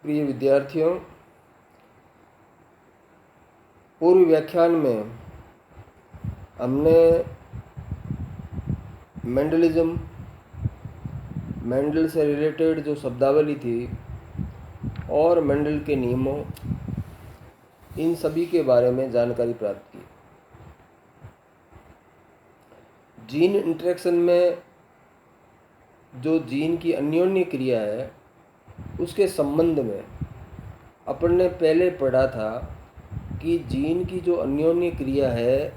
प्रिय विद्यार्थियों, पूर्व व्याख्यान में हमने मेंडलिज्म, मेंडल से रिलेटेड जो शब्दावली थी और मेंडल के नियमों, इन सभी के बारे में जानकारी प्राप्त की। जीन इंटरेक्शन में जो जीन की अन्योन्य क्रिया है उसके संबंध में अपन ने पहले पढ़ा था कि जीन की जो अन्योन्य क्रिया है,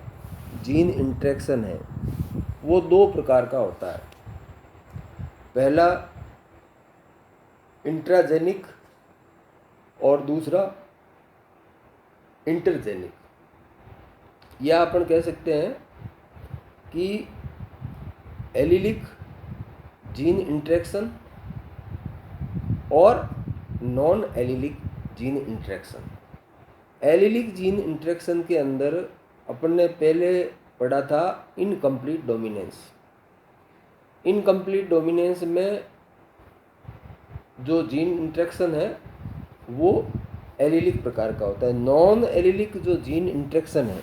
जीन इंटरेक्शन है, वो दो प्रकार का होता है। पहला इंट्राजेनिक और दूसरा इंटरजेनिक, या अपन कह सकते हैं कि एलिलिक जीन इंटरेक्शन और non allylic gene interaction. Allylic gene interaction के अंदर अपन ने पहले पढ़ा था इनकम्प्लीट डोमिनेंस। इनकम्प्लीट डोमिनेंस में जो जीन इंटरेक्शन है वो एलिलिक प्रकार का होता है। नॉन एलिलिक जो जीन इंटरेक्शन है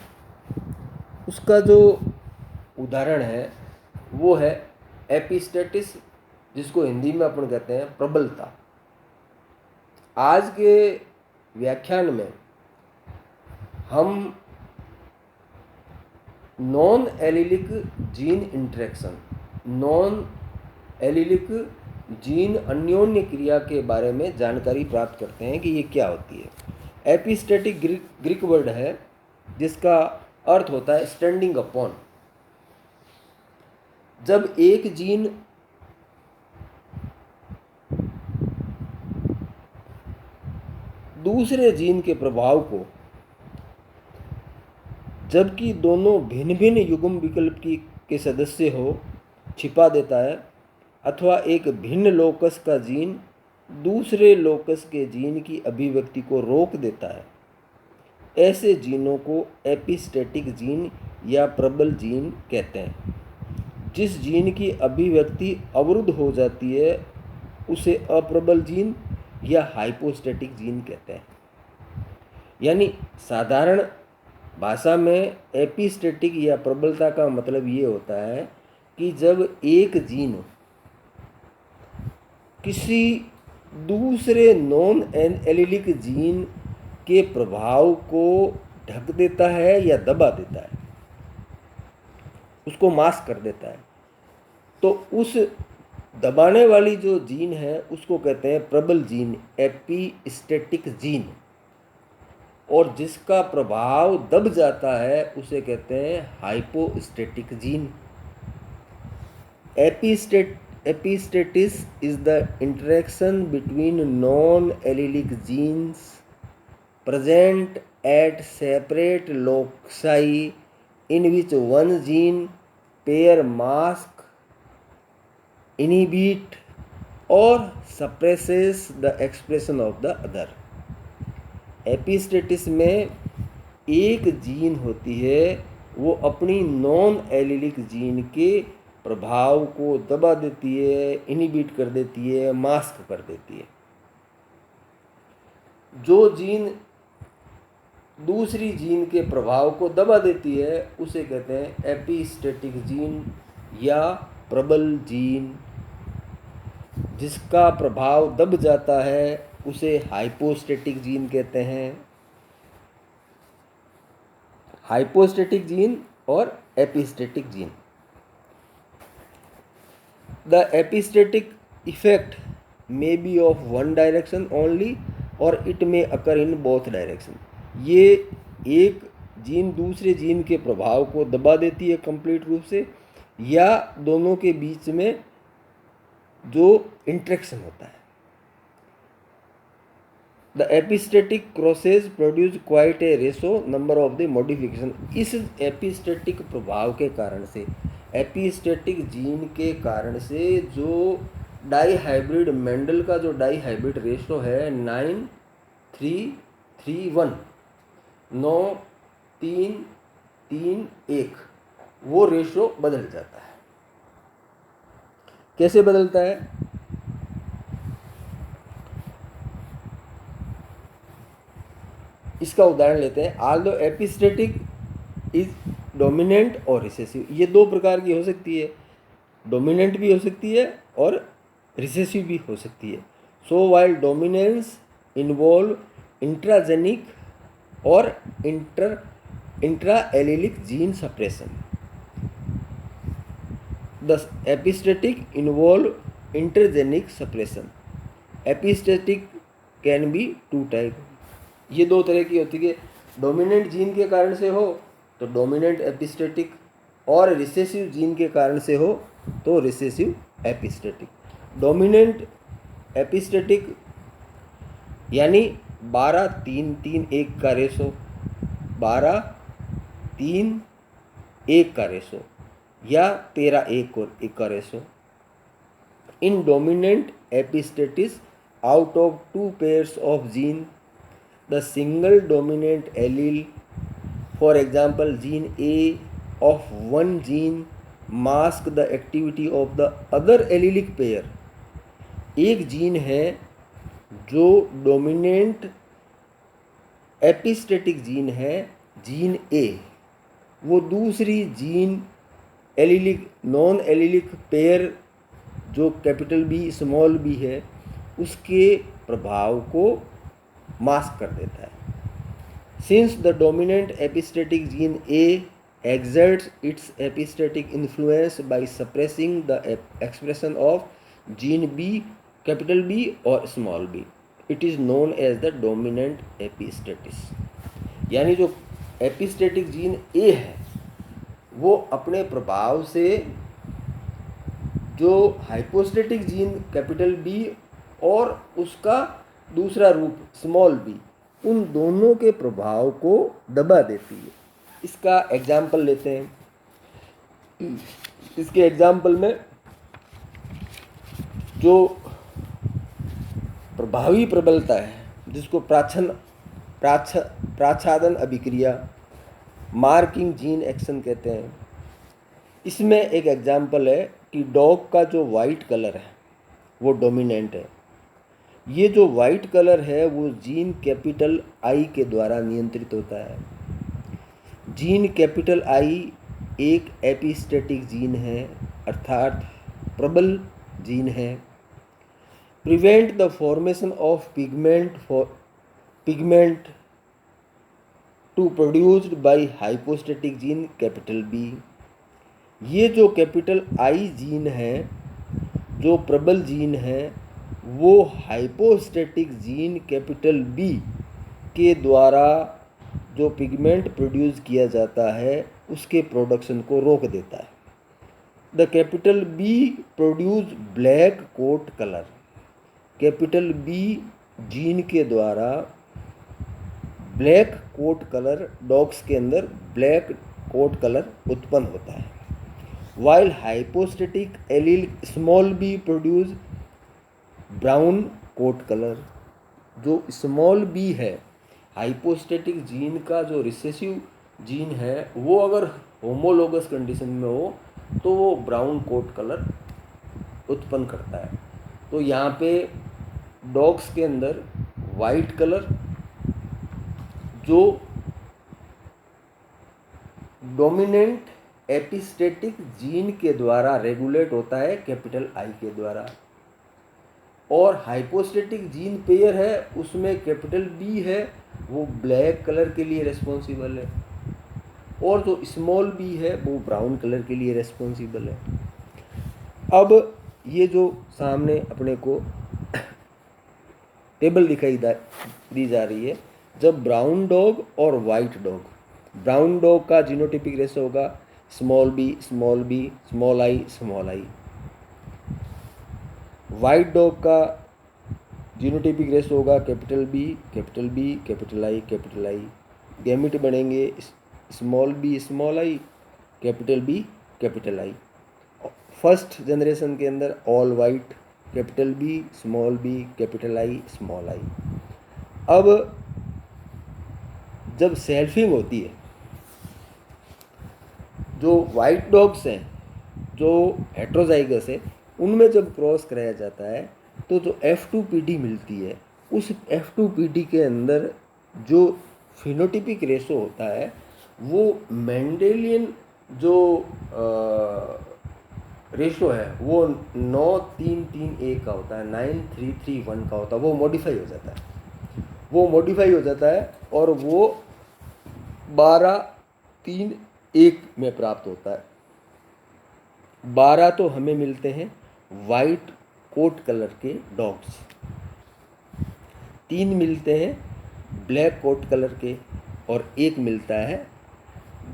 उसका जो उदाहरण है वो है एपिस्टेटिस, जिसको हिंदी में अपन कहते हैं प्रबलता। आज के व्याख्यान में हम non allylic gene interaction, non allylic gene अन्योन्य क्रिया के बारे में जानकारी प्राप्त करते हैं कि ये क्या होती है। एपिस्टेटिक ग्रीक वर्ड है जिसका अर्थ होता है स्टैंडिंग अपॉन। जब एक जीन दूसरे जीन के प्रभाव को, जबकि दोनों भिन्न भिन्न युग्म विकल्प के सदस्य हो, छिपा देता है, अथवा एक भिन्न लोकस का जीन दूसरे लोकस के जीन की अभिव्यक्ति को रोक देता है, ऐसे जीनों को एपिस्टेटिक जीन या प्रबल जीन कहते हैं। जिस जीन की अभिव्यक्ति अवरुद्ध हो जाती है उसे अप्रबल जीन या हाइपोस्टेटिक जीन कहते हैं। यानी साधारण भाषा में एपिस्टेटिक या प्रबलता का मतलब ये होता है कि जब एक जीन किसी दूसरे नॉन एलिलिक जीन के प्रभाव को ढक देता है या दबा देता है, उसको मास्क कर देता है, तो उस दबाने वाली जो जीन है उसको कहते हैं प्रबल जीन, एपिस्टेटिक जीन। और जिसका प्रभाव दब जाता है उसे कहते हैं hypostatic gene. Epistasis is the interaction between non-allelic genes present at separate loci in which one gene pair mask, inhibit or suppresses the expression of the other। एपिस्टेटिस में एक जीन होती है, वो अपनी नॉन एलिलिक जीन के प्रभाव को दबा देती है, इनहिबिट कर देती है, मास्क कर देती है। जो जीन दूसरी जीन के प्रभाव को दबा देती है उसे कहते हैं एपिस्टेटिक जीन या प्रबल जीन। जिसका प्रभाव दब जाता है उसे हाइपोस्टेटिक जीन कहते हैं। हाइपोस्टेटिक जीन और epistatic gene. The epistatic effect may be of one direction only or it may occur in both direction। ये एक जीन दूसरे जीन के प्रभाव को दबा देती है कंप्लीट रूप से, या दोनों के बीच में जो इंटरेक्शन होता है। The epistatic crosses produce quite a ratio number of the modification। इस एपिस्टेटिक प्रभाव के कारण से, एपिस्टेटिक जीन के कारण से जो डाईहाइब्रिड, मेंडल का जो डाईहाइब्रिड रेशो है 9:3:3:1, 9:3:3:1, वो रेशो बदल जाता है। कैसे बदलता है? इसका उदाहरण लेते हैं। आल्दो एपिस्टेटिक इज डोमिनेंट और रिसेसिव, ये दो प्रकार की हो सकती है, डोमिनेंट भी हो सकती है और रिसेसिव भी हो सकती है। So while dominance involve intragenic और intra allelic gene suppression, the epistatic involve intergenic suppression. Epistatic can be two type, ये दो तरह की होती है। डोमिनेंट जीन के कारण से हो तो डोमिनेंट एपिस्टेटिक, और रिसेसिव जीन के कारण से हो तो रिसेसिव एपिस्टेटिक। डोमिनेंट एपिस्टेटिक यानी 12-3-3-1 का रेशो, 12-3-1 का रेशो या 13-1 का ratio. In dominant epistasis out of two pairs of gene, the single dominant allele, for example gene A of one gene mask the activity of the other allelic pair। एक gene है जो dominant epistatic gene है, gene A, वो दूसरी gene allylic non allylic pair जो capital B small b है उसके प्रभाव को मास्क कर देता है। Since the dominant epistatic gene A exerts its epistatic influence by suppressing the expression of gene B, capital B or small b, it is known as the dominant epistatis। यानी जो epistatic gene A है वो अपने प्रभाव से जो hypostatic gene capital B और उसका दूसरा रूप स्मॉल बी, उन दोनों के प्रभाव को दबा देती है। इसका एग्जाम्पल लेते हैं। इसके एग्जाम्पल में जो प्रभावी प्रबलता है जिसको प्राच्छादन अभिक्रिया, मार्किंग जीन एक्शन कहते हैं, इसमें एक एग्जाम्पल है कि डॉग का जो वाइट कलर है वो डोमिनेंट है। ये जो वाइट कलर है वो जीन कैपिटल आई के द्वारा नियंत्रित होता है। जीन कैपिटल आई एक एपिस्टेटिक जीन है अर्थात प्रबल जीन है। Prevent the formation of pigment to produced by hypostatic gene capital b. ये जो कैपिटल आई जीन है जो प्रबल जीन है वो हाइपोस्टेटिक जीन कैपिटल बी के द्वारा जो पिगमेंट प्रोड्यूस किया जाता है उसके प्रोडक्शन को रोक देता है। The capital b produce black coat colour. Capital b gene के द्वारा ब्लैक कोट कलर, डॉग्स के अंदर ब्लैक कोट कलर उत्पन्न होता है। While hypostatic allele small b produce brown coat colour. जो स्मॉल बी है हाइपोस्टेटिक जीन का जो रिसेसिव जीन है वो अगर होमोलोगस कंडीशन में हो तो वो ब्राउन कोट कलर उत्पन्न करता है। तो यहाँ पे डॉग्स के अंदर वाइट कलर जो डोमिनेंट एपिस्टेटिक जीन के द्वारा रेगुलेट होता है कैपिटल आई के द्वारा, और हाइपोस्टेटिक जीन पेयर है उसमें कैपिटल बी है वो ब्लैक कलर के लिए रिस्पॉन्सिबल है और जो स्मॉल बी है वो ब्राउन कलर के लिए रिस्पॉन्सिबल है। अब ये जो सामने अपने को टेबल दिखाई दी जा रही है, जब ब्राउन डॉग और वाइट डॉग, ब्राउन डॉग का जीनोटिपिक रेशो होगा small B small I. White dog का जीनोटिपिक रेशो होगा capital B capital I. Gamete बनेंगे small I capital I. First generation के अंदर all white capital B capital I small I. अब जब selfing होती है, जो वाइट डॉग्स हैं जो हेट्रोजाइगस है उनमें जब क्रॉस कराया जाता है तो जो F2PD मिलती है उस F2PD के अंदर जो फिनोटिपिक रेशो होता है वो मेंडेलियन जो रेशो है वो 9-3-3-1 का होता है, 9-3-3-1 का होता है। वो मॉडिफाई हो जाता है, वो मॉडिफाई हो जाता है और वो 12-3-1 में प्राप्त होता है। 12 तो हमें मिलते हैं वाइट कोट कलर के डॉग्स, 3 मिलते हैं ब्लैक कोट कलर के और 1 मिलता है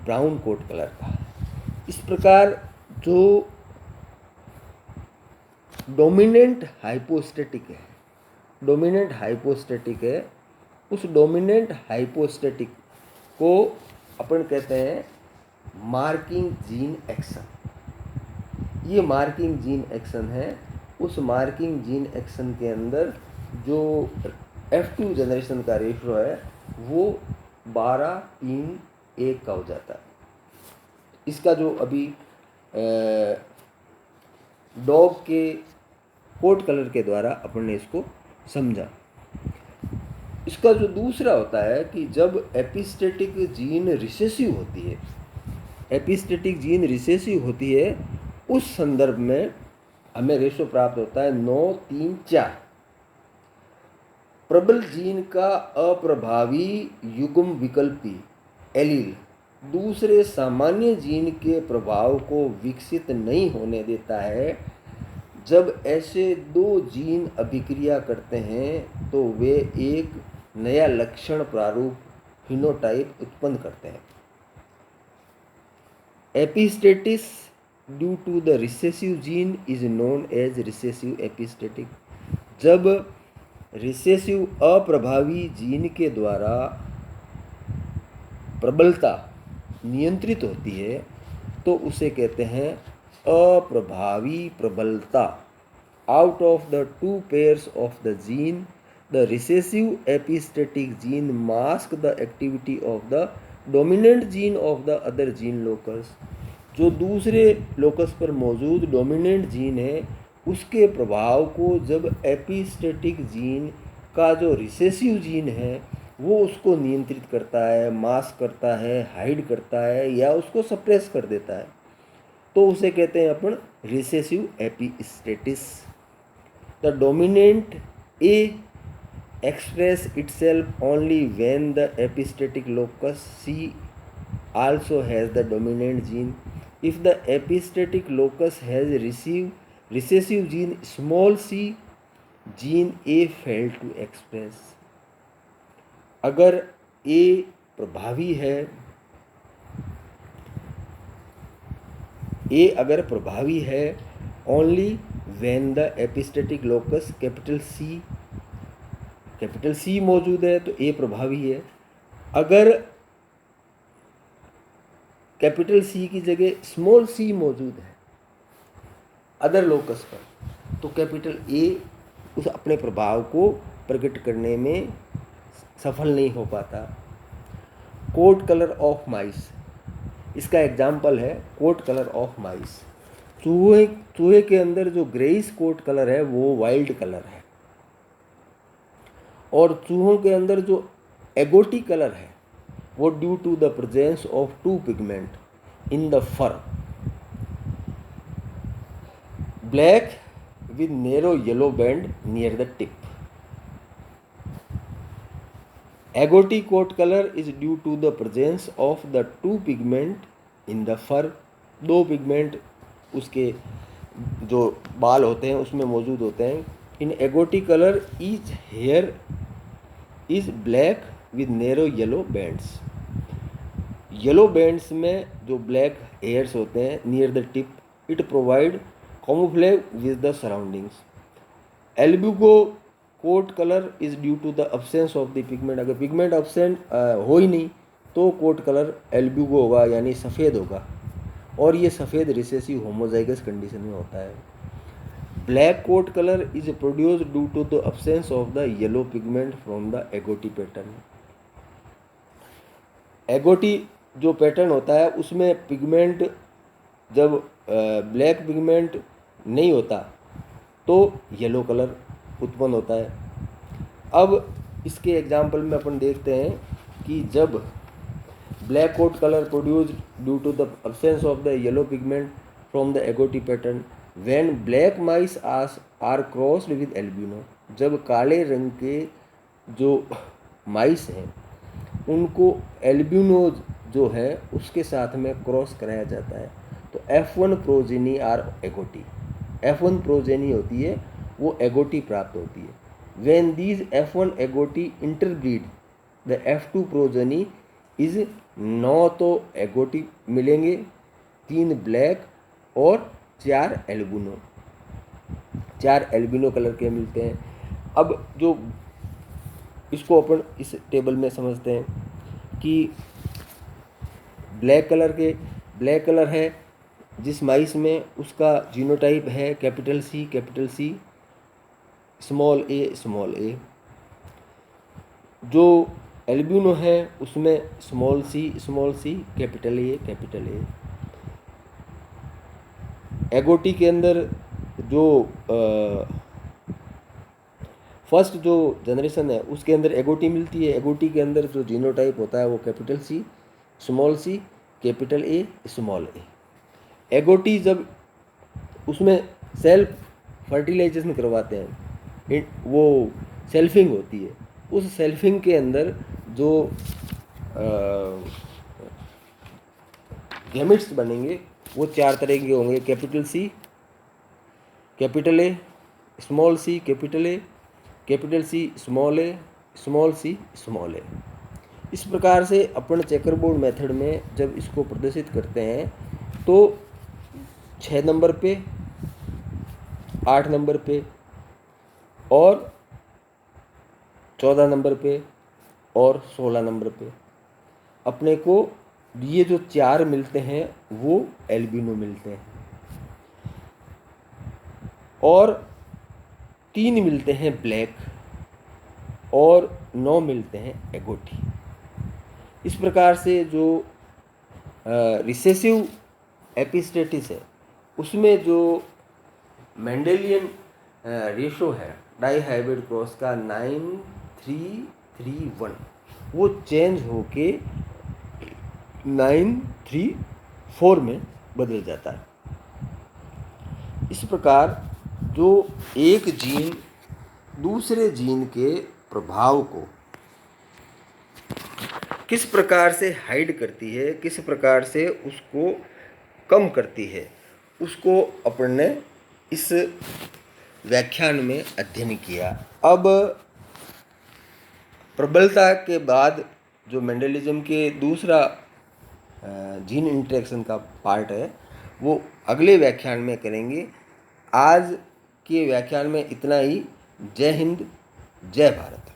ब्राउन कोट कलर का। इस प्रकार जो डोमिनेंट हाइपोस्टैटिक है, डोमिनेंट हाइपोस्टैटिक है, उस डोमिनेंट हाइपोस्टैटिक को अपन कहते हैं मार्किंग जीन एक्शन। ये मार्किंग जीन एक्शन है। उस मार्किंग जीन एक्शन के अंदर जो F2 जनरेशन का रेशो है वो 12-3-1 का हो जाता है। इसका जो अभी डॉग के कोट कलर के द्वारा अपन ने इसको समझा। इसका जो दूसरा होता है कि जब एपिस्टेटिक जीन रिसेसिव होती है, एपिस्टेटिक जीन रिसेसिव होती है, उस संदर्भ में हमें रेशो प्राप्त होता है 9-3-4। प्रबल जीन का अप्रभावी युग्म विकल्पी एलील दूसरे सामान्य जीन के प्रभाव को विकसित नहीं होने देता है। जब ऐसे 2 जीन अभिक्रिया करते हैं तो वे एक नया लक्षण प्रारूप फिनोटाइप उत्पन्न करते हैं। Epistasis due to the recessive gene is known as recessive epistatic. जब रिसेसिव अप्रभावी जीन के द्वारा प्रबलता नियंत्रित होती है तो उसे कहते हैं अप्रभावी प्रबलता। Out of the 2 pairs of the gene the recessive epistatic gene mask the activity of the dominant gene of the other gene locus. जो दूसरे लोकस पर मौजूद डोमिनेंट जीन है उसके प्रभाव को जब एपिस्टेटिक जीन का जो रिसेसिव जीन है वो उसको नियंत्रित करता है, मास्क करता है, हाइड करता है या उसको सप्रेस कर देता है, तो उसे कहते हैं अपन recessive epistasis. The dominant A express itself only when the epistatic locus C also has the dominant gene. If the epistatic locus has recessive gene small c, gene A fail to express. अगर A प्रभावी है, A अगर प्रभावी है only when the epistatic locus capital C मौजूद है तो A प्रभावी है। अगर कैपिटल C की जगह स्मॉल c मौजूद है अदर लोकस पर तो कैपिटल A उस अपने प्रभाव को प्रकट करने में सफल नहीं हो पाता। कोट कलर ऑफ माइस इसका एग्जाम्पल है। कोट कलर ऑफ माइस, चूहे के अंदर जो ग्रेइश कोट कलर है वो वाइल्ड कलर है और चूहों के अंदर जो एगोटी कलर है वो due to the presence of 2 pigment in the fur, black with narrow yellow band near the tip. Agouti coat color is due to the presence of the 2 pigment in the fur. 2 pigment उसके जो बाल होते हैं उसमें मौजूद होते हैं। In agouti colour each hair is black with narrow yellow bands. Yellow bands में जो ब्लैक हेयर्स होते हैं near the tip, it provide camouflage with the surroundings. Albugo coat color is due to the absence of the pigment. अगर pigment absent हो ही नहीं तो coat colour Albugo होगा यानी सफ़ेद होगा और ये सफ़ेद रिसेसिव होमोजाइगस कंडीशन में होता है। Black coat colour is produced due to the absence of the yellow pigment from the agouti pattern. Agouti जो पैटर्न होता है उसमें पिगमेंट जब ब्लैक पिगमेंट नहीं होता तो येलो कलर उत्पन्न होता है। अब इसके एग्जाम्पल में अपन देखते हैं कि जब black coat color produced due to the absence of the yellow pigment from the agouti pattern when black mice are crossed with albino, जब काले रंग के जो माइस हैं उनको एल्बिनो जो है उसके साथ में क्रॉस कराया जाता है तो F1 progeny are एगोटी, F1 progeny होती है वो एगोटी प्राप्त होती है। When these F1 agouti interbreed the F2 progeny is 9 तो एगोटी मिलेंगे, 3 ब्लैक और 4 एल्बिनो, 4 एल्बिनो कलर के मिलते हैं। अब जो इसको अपन इस टेबल में समझते हैं कि ब्लैक कलर है जिस माइस में उसका जीनोटाइप है कैपिटल सी स्मॉल ए। जो एल्बिनो है उसमें स्मॉल सी कैपिटल ए। एगोटी के अंदर जो फर्स्ट जो जनरेशन है उसके अंदर एगोटी मिलती है, एगोटी के अंदर जो जीनोटाइप होता है वो capital C capital A small A. Agouti जब उसमें सेल्फ फर्टिलाइजेशन करवाते हैं, वो सेल्फिंग होती है, उस सेल्फिंग के अंदर जो गैमेट्स बनेंगे वो 4 तरह के होंगे, capital C capital A, small C capital C small C small A. इस प्रकार से अपन चेकरबोर्ड मेथड में जब इसको प्रदर्शित करते हैं तो 6 नंबर पे, 8 नंबर पे और 14 नंबर पे और 16 नंबर पे अपने को ये जो 4 मिलते हैं वो एल्बिनो मिलते हैं और 3 मिलते हैं ब्लैक और 9 मिलते हैं एगोटी। इस प्रकार से जो रिसेसिव एपिस्टेटिस है उसमें जो मेंडेलियन रेशो है डाई हाइब्रिड क्रॉस का 9:3:3:1 वो चेंज होके 9:3:4 में बदल जाता है। इस प्रकार जो एक जीन दूसरे जीन के प्रभाव को किस प्रकार से हाइड करती है, किस प्रकार से उसको कम करती है, उसको अपन ने इस व्याख्यान में अध्ययन किया। अब प्रबलता के बाद जो मेंडलिज्म के दूसरा जीन इंटरेक्शन का पार्ट है वो अगले व्याख्यान में करेंगे। आज के व्याख्यान में इतना ही। जय हिंद, जय भारत।